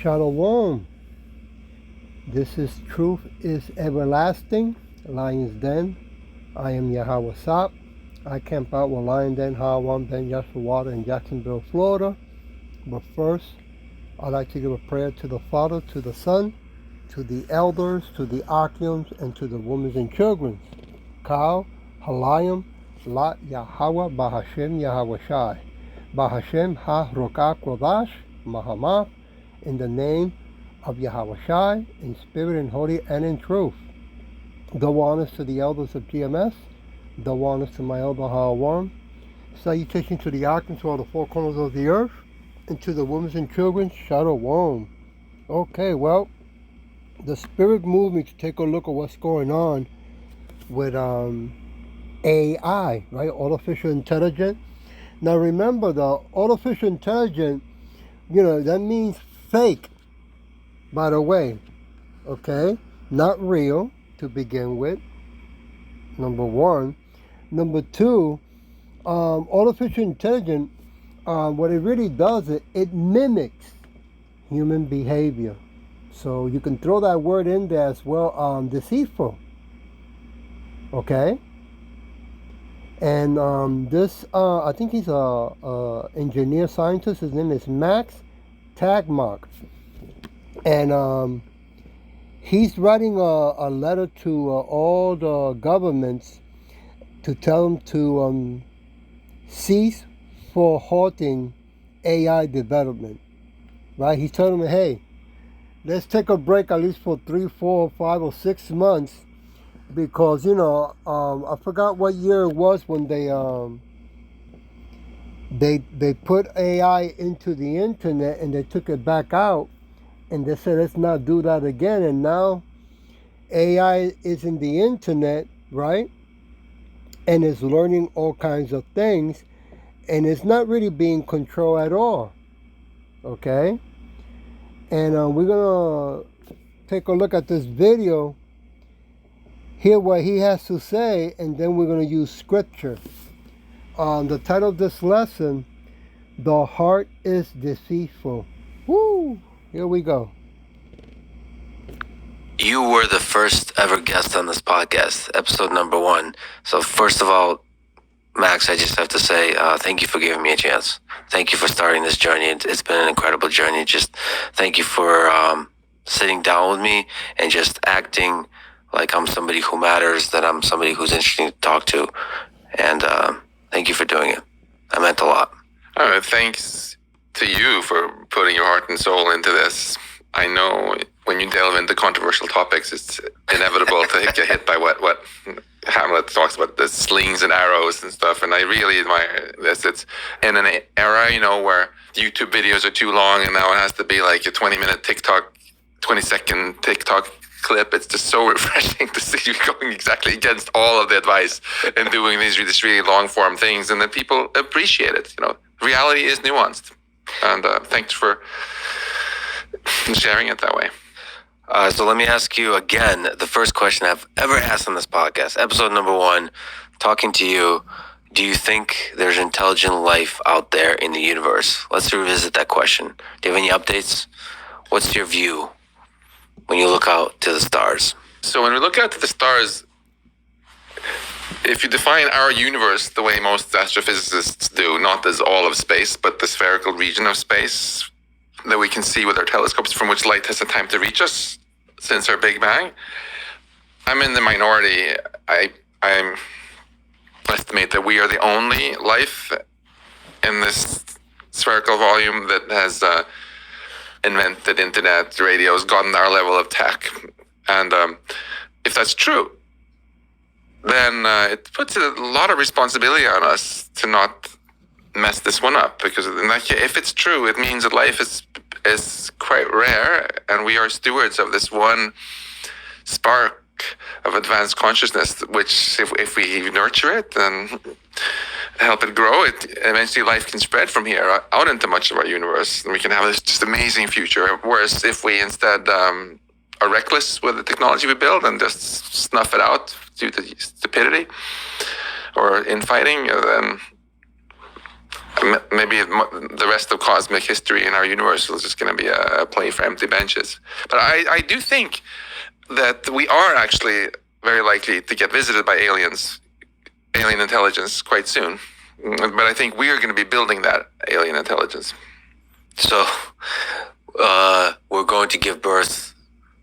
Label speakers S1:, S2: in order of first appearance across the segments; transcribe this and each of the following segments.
S1: Shalom. This is Truth is Everlasting, Lion's Den. I am Yahweh Sop. I camp out with Lion Den, Hawan Ben Yashua Water in Jacksonville, Florida. But first, I'd like to give a prayer to the Father, to the Son, to the elders, to the Archeons, and to the women and children. Kal, Halayim, Lat Yahweh, Bahashem Yahweh Shai. Bahashem Ha Rokah Kodash, Mahamah. In the name of Yahweh Shai, in spirit and holy and in truth. Double honors to the elders of GMS. Double honors to my elder Hawan. Salutation to the Archons to all the four corners of the earth. And to the women and children, Shalom. Okay, well, the Spirit moved me to take a look at what's going on with AI, right? Artificial intelligence. Now remember, the artificial intelligence, that means fake, by the way, okay? Not real to begin with, number one. Number two, artificial intelligence, what it really does is it mimics human behavior. So you can throw that word in there as well, deceitful, okay? And this, I think he's a engineer scientist. His name is Max Tagmark. And he's writing a letter to all the governments to tell them to cease for halting AI development, right? He's telling them, hey, let's take a break at least for 3, 4, 5, or 6 months, because I forgot what year it was when they put AI into the internet and they took it back out, and they said let's not do that again. And now AI is in the internet, right? And is learning all kinds of things, and it's not really being controlled at all. Okay? And we're gonna take a look at this video, hear what he has to say, and then we're gonna use scripture. The title of this lesson, The Heart is Deceitful. Woo! Here we go.
S2: You were the first ever guest on this podcast, episode number 1. So first of all, Max, I just have to say thank you for giving me a chance. Thank you for starting this journey. It's been an incredible journey. Just thank you for sitting down with me and just acting like I'm somebody who matters, that I'm somebody who's interesting to talk to. And thank you for doing it. That meant a lot.
S3: Thanks to you for putting your heart and soul into this. I know when you delve into controversial topics, it's inevitable to get hit by what Hamlet talks about, the slings and arrows and stuff. And I really admire this. It's in an era, where YouTube videos are too long, and now it has to be like a 20-minute TikTok, 20-second TikTok clip. It's just so refreshing to see you going exactly against all of the advice and doing these really long-form things, and that people appreciate it. Reality is nuanced. And thanks for sharing it that way.
S2: So let me ask you again, the first question I've ever asked on this podcast, episode number 1, talking to you. Do you think there's intelligent life out there in the universe? Let's revisit that question. Do you have any updates? What's your view when you look out to the stars?
S3: So when we look out to the stars, if you define our universe the way most astrophysicists do, not as all of space, but the spherical region of space that we can see with our telescopes, from which light has had time to reach us since our Big Bang, I'm in the minority. I estimate that we are the only life in this spherical volume that has invented internet, radios, gotten our level of tech. And if that's true, then it puts a lot of responsibility on us to not mess this one up, because in that case, if it's true, it means that life is quite rare, and we are stewards of this one spark of advanced consciousness, which if we nurture it and help it grow, eventually life can spread from here out into much of our universe, and we can have this just amazing future. Whereas if we instead are reckless with the technology we build and just snuff it out due to stupidity or infighting, then maybe the rest of cosmic history in our universe is just going to be a play for empty benches. But I do think that we are actually very likely to get visited by alien intelligence quite soon. But I think we are going to be building that alien intelligence.
S2: So, we're going to give birth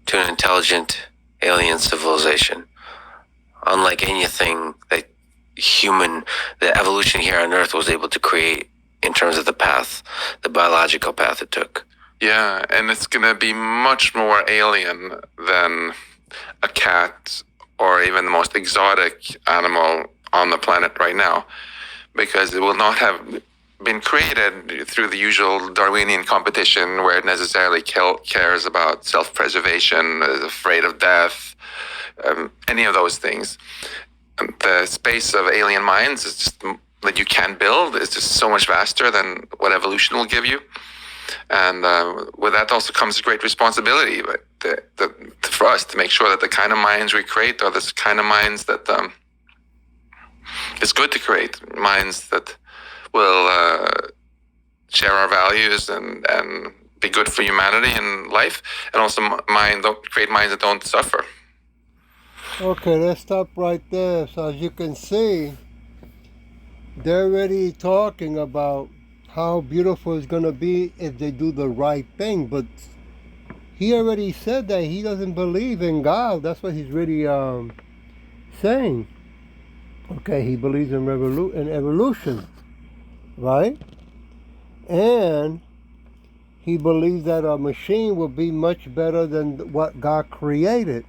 S2: to an intelligent alien civilization. Unlike anything that the evolution here on Earth was able to create in terms of the biological path it took.
S3: Yeah, and it's going to be much more alien than a cat or even the most exotic animal on the planet right now, because it will not have been created through the usual Darwinian competition where it necessarily cares about self-preservation, is afraid of death, any of those things. The space of alien minds is just that you can build is just so much vaster than what evolution will give you. And with that also comes a great responsibility for us to make sure that the kind of minds we create are the kind of minds that it's good to create, minds that will share our values and be good for humanity and life, and also create minds that don't suffer.
S1: Okay, let's stop right there. So as you can see, they're already talking about how beautiful it's going to be if they do the right thing. But he already said that he doesn't believe in God. That's what he's really saying. Okay, he believes in evolution, right? And he believes that a machine will be much better than what God created.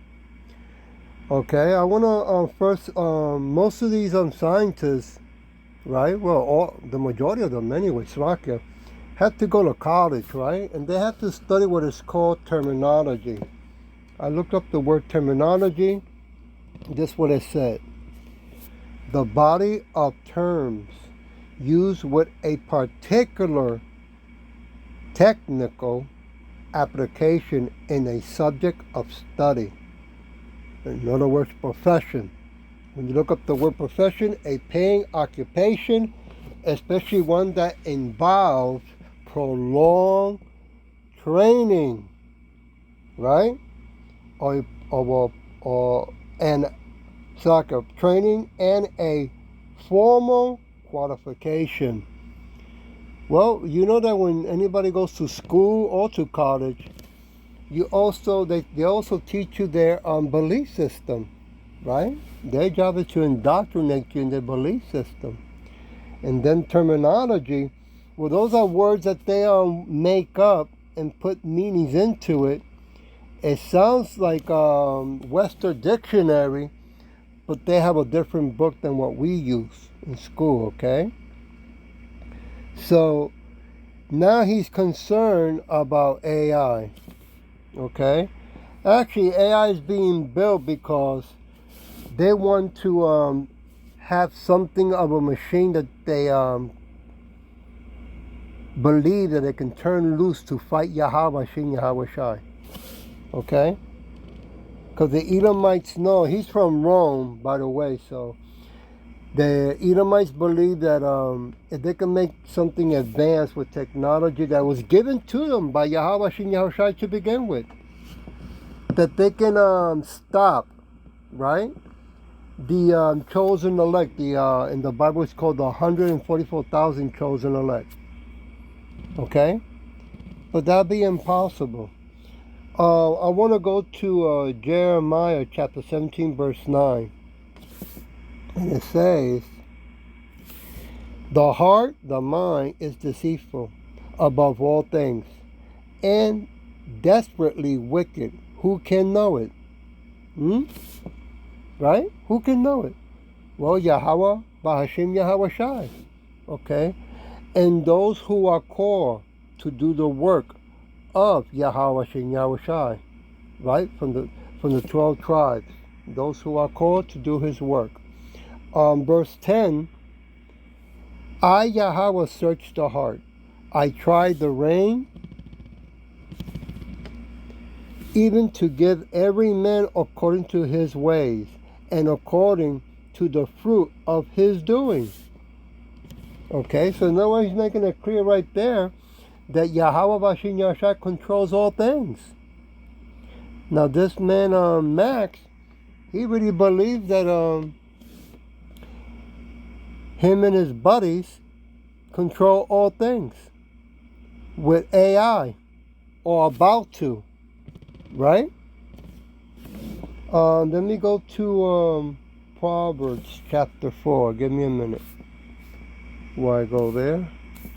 S1: Okay, I want to first, most of these scientists, right? Well, the majority of them anyway, Slovakia, have to go to college, right? And they have to study what is called terminology. I looked up the word terminology. This is what it said. The body of terms used with a particular technical application in a subject of study. In other words, profession. When you look up the word profession, a paying occupation, especially one that involves prolonged training, right? And it's like a training and a formal qualification. Well, you know that when anybody goes to school or to college, they also teach you their belief system, right? Their job is to indoctrinate you in their belief system. And then terminology, well, those are words that they make up and put meanings into it. It sounds like Western Dictionary, but they have a different book than what we use in school, okay? So now he's concerned about AI, okay? Actually, AI is being built because they want to have something of a machine that they believe that they can turn loose to fight Yahweh Shin Yahweh Shai. Okay? Because the Edomites know, he's from Rome, by the way, so the Edomites believe that if they can make something advanced with technology that was given to them by Yahweh Shin Yahweh Shai to begin with, that they can stop, right? The chosen elect, in the Bible it's called the 144,000 chosen elect. Okay? But that'd be impossible. I want to go to Jeremiah chapter 17, verse 9. And it says, the heart, the mind, is deceitful above all things, and desperately wicked. Who can know it? Right? Who can know it? Well, Yahweh, Bahashim Yahweh Shai. Okay? And those who are called to do the work of Yahweh Shin Yahweh Shai. Right? From the 12 tribes. Those who are called to do his work. Verse 10, I, Yahweh, search the heart. I try the rein, even to give every man according to his ways, and according to the fruit of his doing. Okay, so now he's making it clear right there that Yahweh Bashin Yahshua controls all things. Now this man Max, he really believes that him and his buddies control all things with AI, or about to, right? Let me go to Proverbs chapter 4. Give me a minute while I go there.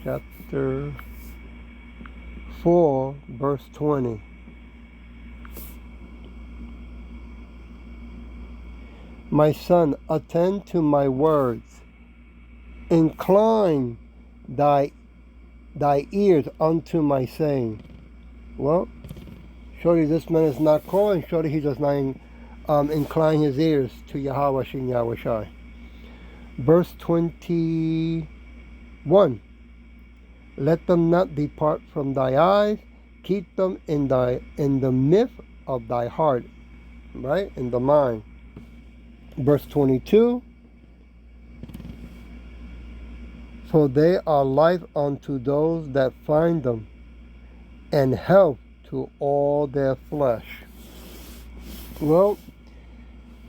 S1: Chapter 4, verse 20. My son, attend to my words. Incline thy ears unto my saying. Well, surely this man is not calling. Surely he does not incline his ears to Yahweh Shin Yahweh Shai. Verse 21. Let them not depart from thy eyes. Keep them in the midst of thy heart. Right? In the mind. Verse 22. For they are life unto those that find them, and health to all their flesh. Well,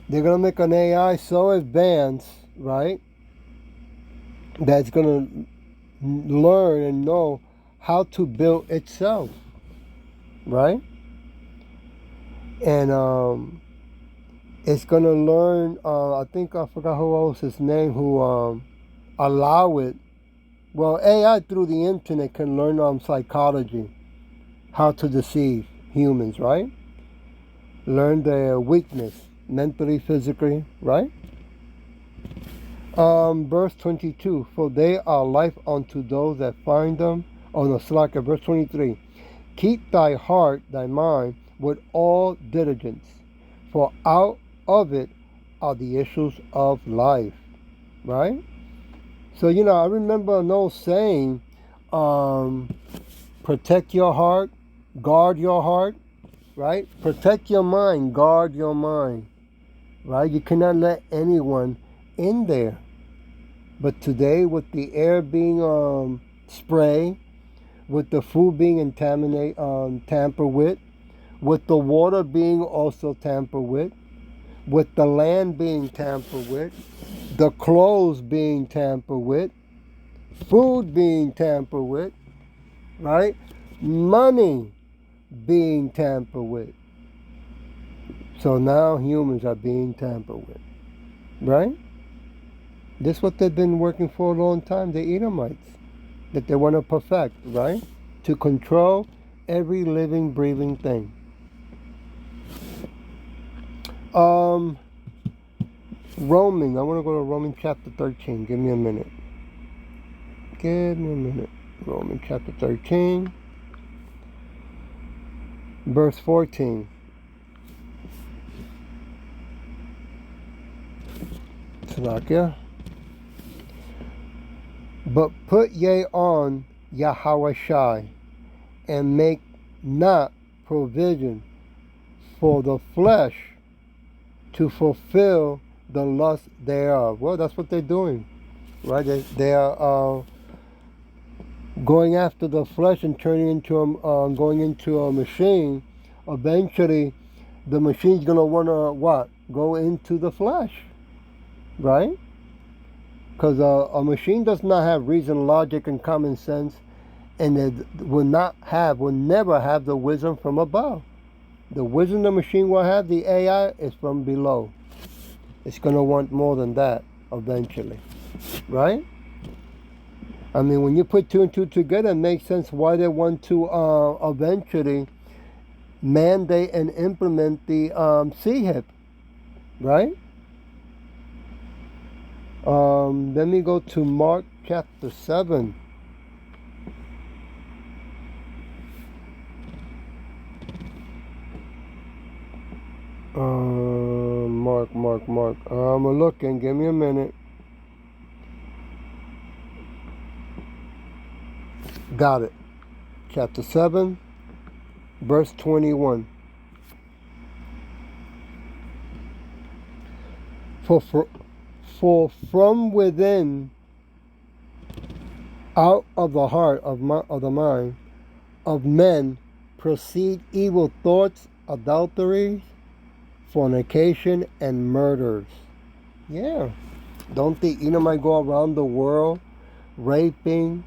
S1: they're going to make an AI so advanced, right, that's going to learn and know how to build itself, right? And it's going to learn, I think I forgot who else his name, who allow it. Well, AI through the internet can learn psychology, how to deceive humans, right? Learn their weakness, mentally, physically, right? Verse 22, for they are life unto those that find them. Oh no, slack verse 23. Keep thy heart, thy mind, with all diligence, for out of it are the issues of life, right? So, I remember an old saying, protect your heart, guard your heart, right? Protect your mind, guard your mind, right? You cannot let anyone in there. But today, with the air being sprayed, with the food being tampered with the water being also tampered with the land being tampered with, the clothes being tampered with, food being tampered with, right? Money being tampered with. So now humans are being tampered with, right? This is what they've been working for a long time, the Edomites, that they want to perfect, right? To control every living, breathing thing. Romans, I want to go to Romans chapter 13. Give me a minute. Romans chapter 13, verse 14. Salakia. But put ye on Yahweh Shai, and make not provision for the flesh to fulfill the lust thereof. Well, that's what they're doing, right? They are going after the flesh and turning into going into a machine. Eventually, the machine's gonna wanna what? Go into the flesh, right? Because a machine does not have reason, logic, and common sense, and it will never have the wisdom from above. The wisdom the machine will have, the AI, is from below. It's going to want more than that eventually, right? I mean, when you put two and two together, it makes sense why they want to eventually mandate and implement the CHIP, right? Let me go to Mark chapter 7. Mark. I'm looking. Give me a minute. Got it. Chapter 7, verse 21. For from within Out of the heart of the mind of men proceed evil thoughts, adulteries, fornication, and murders. Yeah. Don't the Edomite go around the world raping,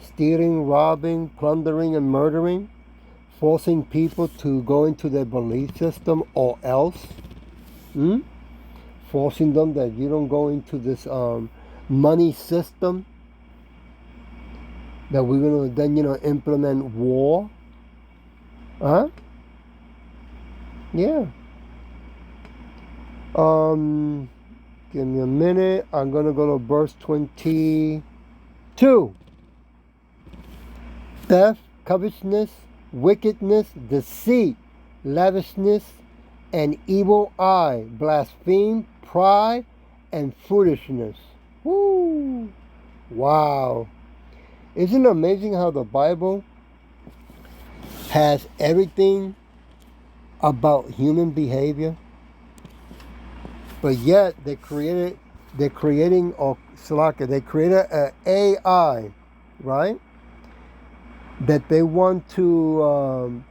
S1: stealing, robbing, plundering, and murdering, forcing people to go into their belief system or else? Forcing them that you don't go into this money system, that we're going to then, implement war. Huh? Yeah. Give me a minute. I'm going to go to verse 22. Theft, covetousness, wickedness, deceit, lavishness, an evil eye, blaspheme, pride, and foolishness. Woo! Wow. Isn't it amazing how the Bible has everything about human behavior? But yet they created an AI, right? That they want to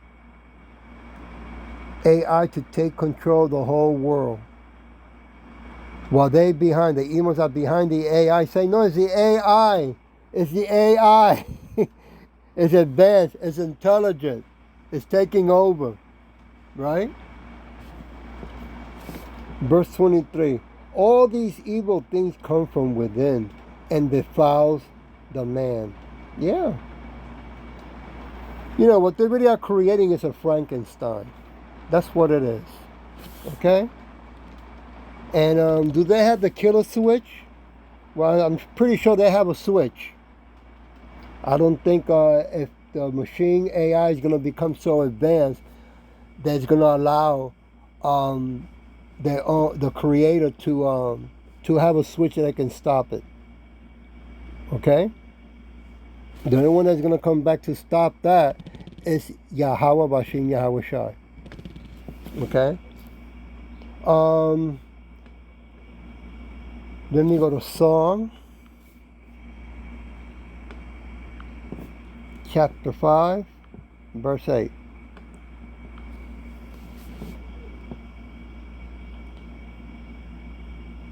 S1: AI to take control of the whole world. While the emos are behind the AI, saying, no, it's the AI. It's the AI. It's advanced. It's intelligent. It's taking over. Right? Verse 23. All these evil things come from within and defiles the man. Yeah. What they really are creating is a Frankenstein. That's what it is. Okay? And do they have the killer switch? Well, I'm pretty sure they have a switch. I don't think if the machine AI is going to become so advanced that it's going to allow the creator to have a switch that can stop it. Okay? The only one that's going to come back to stop that is Yahweh Bashem Yahweh Shai. Okay? Let me go to Psalm chapter 5, verse 8.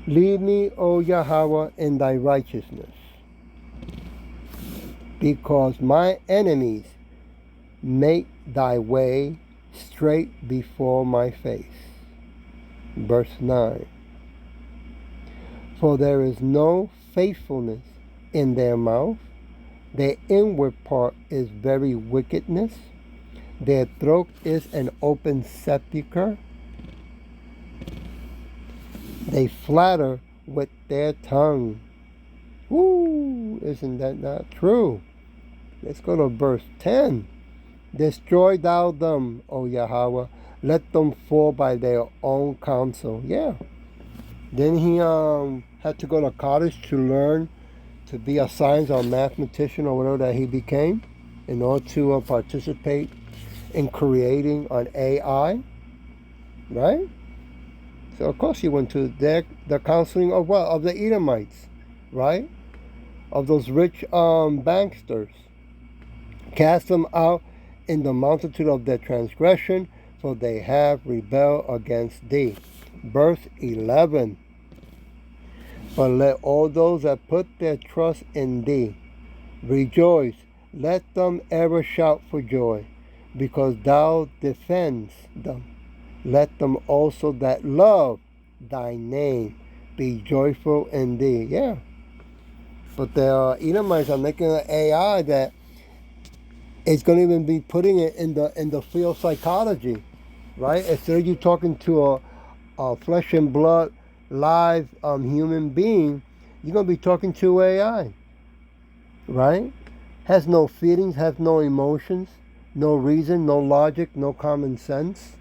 S1: Lead me, O Yahweh, in thy righteousness, because my enemies make thy way straight before my face. Verse 9. For there is no faithfulness in their mouth. Their inward part is very wickedness. Their throat is an open sepulchre. They flatter with their tongue. Woo! Isn't that not true? Let's go to verse 10. Destroy thou them, O Yahweh. Let them fall by their own counsel. Yeah. Then he had to go to college to learn to be a science or mathematician or whatever that he became in order to participate in creating an AI. Right? So of course he went to the counseling of what? Of the Edomites. Right? Of those rich banksters. Cast them out in the multitude of their transgression, for they have rebelled against thee. Verse 11. But let all those that put their trust in thee rejoice. Let them ever shout for joy, because thou defendest them. Let them also that love thy name be joyful in thee. Yeah. But the Edomites are making an AI that is going to even be putting it in the field of psychology, right? Instead of you talking to a flesh and blood live human being, you're going to be talking to AI, right? Has no feelings, has no emotions, no reason, no logic, no common sense.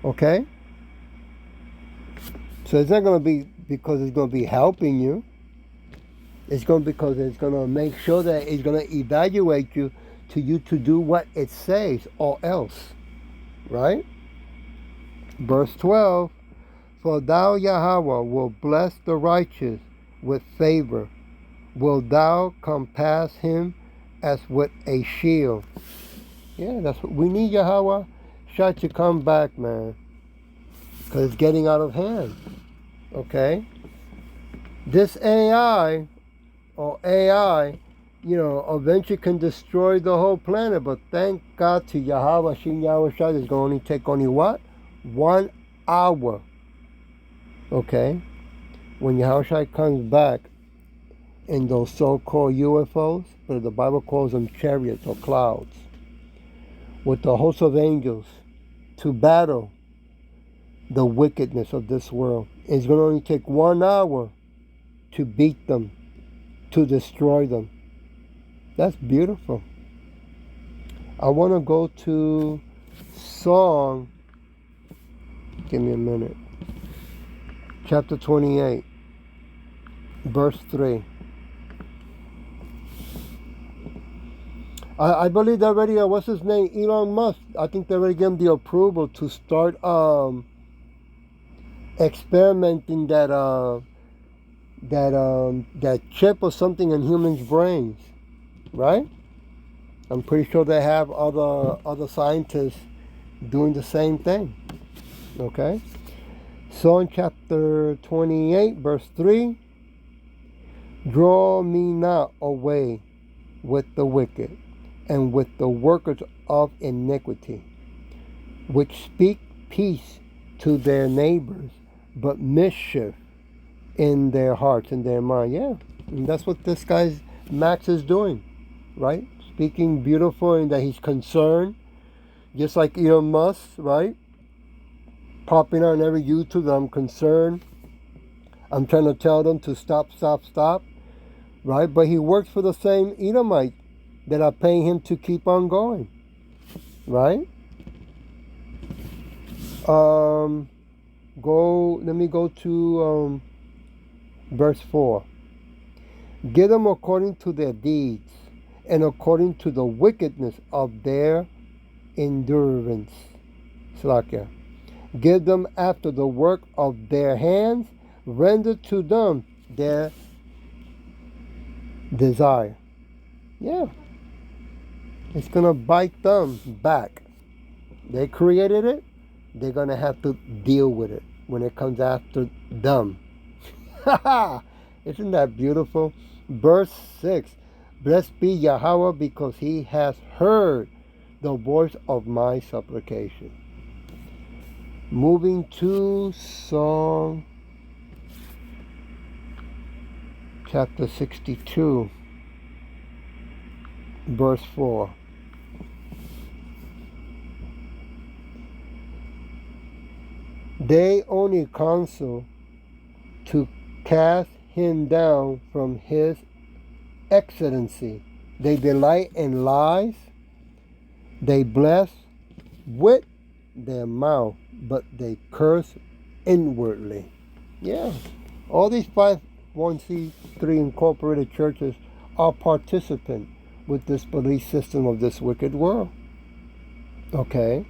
S1: Okay? So it's not going to be because it's going to be helping you. It's going to be because it's going to make sure that it's going to evaluate you to do what it says or else. Right? Verse 12. For thou, Yahweh, will bless the righteous with favor. Wilt thou compass him as with a shield? Yeah, that's what we need, Yahweh Shai to come back, man, because it's getting out of hand. Okay, this AI eventually can destroy the whole planet. But thank God to Yahweh Shem Yahweh Shai, it's going to only take what? 1 hour. Okay, when Yahweh Shai comes back in those so-called UFOs, but the Bible calls them chariots or clouds, with the host of angels to battle the wickedness of this world. It's going to only take 1 hour to beat them, to destroy them. That's beautiful. I want to go to Song, give me a minute, chapter 28, verse 3. I believe they already, what's his name, Elon Musk, I think they already gave him the approval to start experimenting that chip or something in humans' brains, right? I'm pretty sure they have other scientists doing the same thing. Okay? Psalm chapter 28, verse 3. Draw me not away with the wicked and with the workers of iniquity, which speak peace to their neighbors, but mischief in their hearts and their mind. Yeah, and that's what this guy's Max is doing, right? Speaking beautiful and that he's concerned, just like Elon Musk, right? Popping on every YouTube that I'm concerned. I'm trying to tell them to stop, right? But he works for the same Edomite that are paying him to keep on going, right? Let me go to verse 4. Give them according to their deeds and according to the wickedness of their endurance. Slakia. Give them after the work of their hands, render to them their desire. Yeah. It's going to bite them back. They created it. They're going to have to deal with it when it comes after them. Isn't that beautiful? Verse 6. Blessed be Yahweh because he has heard the voice of my supplication. Moving to Psalm chapter 62, verse 4. They only counsel to cast him down from his excellency. They delight in lies. They bless with their mouth, but they curse inwardly. Yeah. All these 501c3 incorporated churches are participant with this belief system of this wicked world. Okay.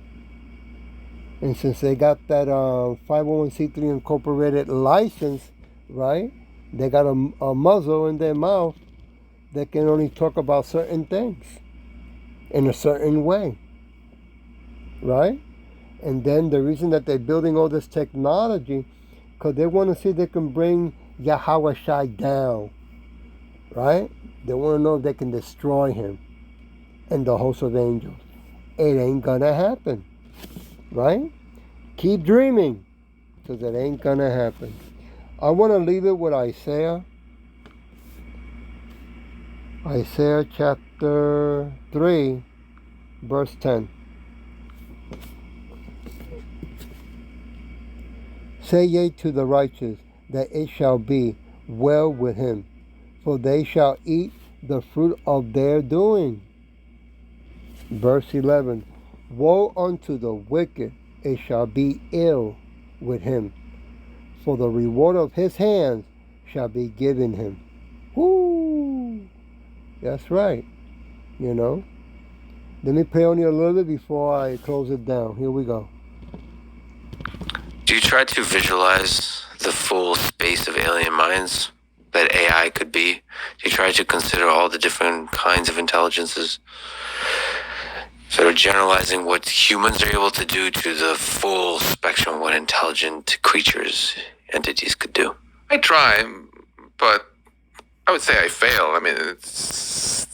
S1: And since they got that 501c3 incorporated license, right, they got a muzzle in their mouth that can only talk about certain things in a certain way, right? And then the reason that they're building all this technology, because they want to see if they can bring Yahweh Shai down, right? They want to know if they can destroy him and the host of angels. It ain't gonna happen, right? Keep dreaming, because it ain't gonna happen. I want to leave it with Isaiah. Isaiah chapter 3, verse 10. Say ye to the righteous that it shall be well with him, for they shall eat the fruit of their doing. Verse 11. Woe unto the wicked, it shall be ill with him, for the reward of his hands shall be given him. Woo! That's right. You know. Let me play only a little bit before I close it down. Here we go.
S2: Do you try to visualize the full space of alien minds? that AI could be? Do you try to consider all the different kinds of intelligences? Sort of generalizing what humans are able to do to the full spectrum of what intelligent creatures, entities could do.
S3: I try, but I would say I fail. I mean, it's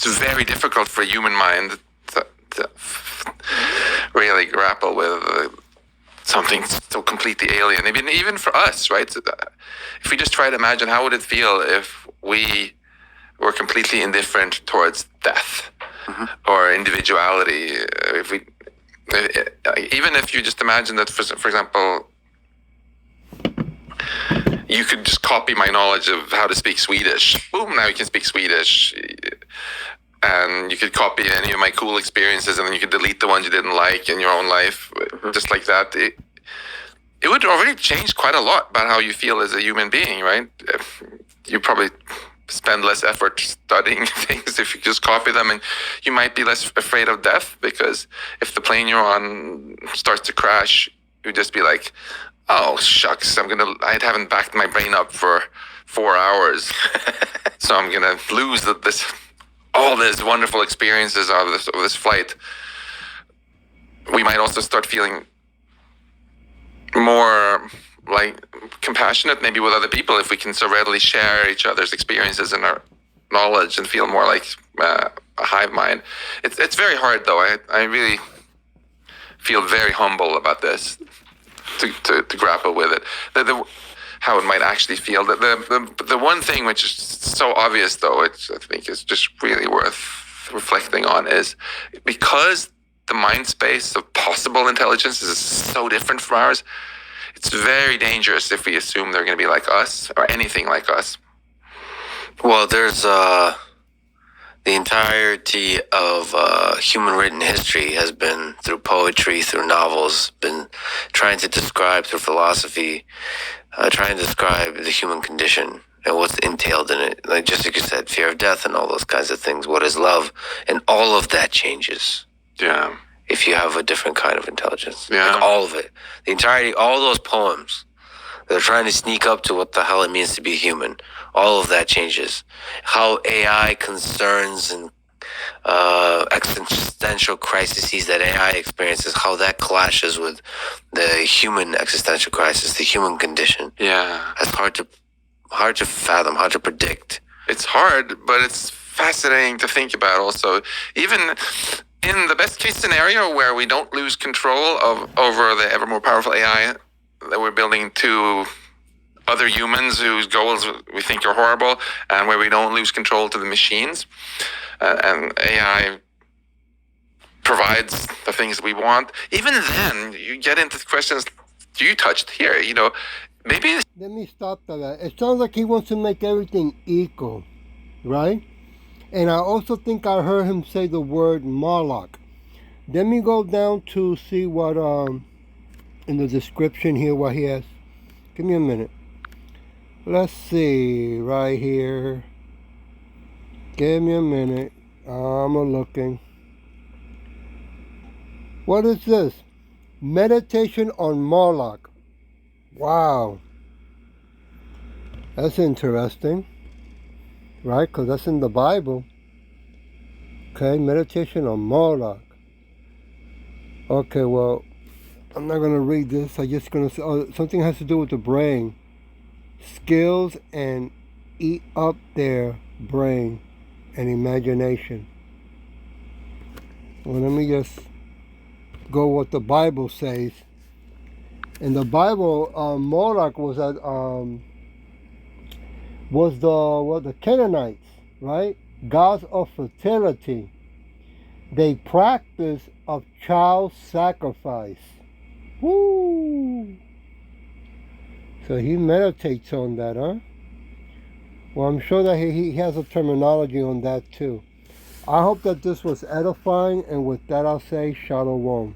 S3: very difficult for a human mind to really grapple with something so completely alien. I mean, even for us, right? If we just try to imagine, how would it feel if we were completely indifferent towards death or individuality? Even if you just imagine that, for example, you could just copy my knowledge of how to speak Swedish. Boom, now you can speak Swedish. And you could copy any of my cool experiences, and then you could delete the ones you didn't like in your own life, just like that. It would already change quite a lot about how you feel as a human being, right? You probably spend less effort studying things if you just copy them, and you might be less afraid of death, because if the plane you're on starts to crash, you'd just be like, oh shucks, I haven't backed my brain up for 4 hours, so I'm gonna lose all these wonderful experiences of this flight. We might also start feeling more like compassionate maybe with other people if we can so readily share each other's experiences and our knowledge and feel more like a hive mind. It's very hard though. I really feel very humble about this to grapple with it. How it might actually feel. The one thing which is so obvious though, which I think is just really worth reflecting on, is because the mind space of possible intelligence is so different from ours, it's very dangerous if we assume they're going to be like us or anything like us.
S2: Well, there's the entirety of human written history has been through poetry, through novels, been trying to describe through philosophy, trying to describe the human condition and what's entailed in it. Like just like you said, fear of death and all those kinds of things. What is love? And all of that changes.
S3: Yeah.
S2: If you have a different kind of intelligence.
S3: Yeah.
S2: Like all of it. The entirety, all those poems, they're trying to sneak up to what the hell it means to be human. All of that changes. How AI concerns and existential crises that AI experiences, how that clashes with the human existential crisis, the human condition.
S3: Yeah.
S2: It's hard to fathom, hard to predict.
S3: It's hard, but it's fascinating to think about also. Even in the best case scenario where we don't lose control over the ever more powerful AI that we're building to other humans whose goals we think are horrible, and where we don't lose control to the machines, and AI provides the things we want. Even then, you get into questions you touched here. Maybe.
S1: Let me stop that. It sounds like he wants to make everything equal, right? And I also think I heard him say the word Moloch. Let me go down to see what in the description here what he has. Give me a minute. Let's see right here. Give me a minute. I'm looking. What is this? Meditation on Moloch. Wow. That's interesting. Right? Because that's in the Bible. Okay, meditation on Moloch. Okay, well, I'm not going to read this. I'm just going to say something has to do with the brain. Skills and eat up their brain and imagination. Well, let me just go what the Bible says. In the Bible, Moloch was the Canaanites, right? Gods of fertility. They practice of child sacrifice. Woo! So he meditates on that, huh? Well, I'm sure that he has a terminology on that too. I hope that this was edifying, and with that I'll say Shalom.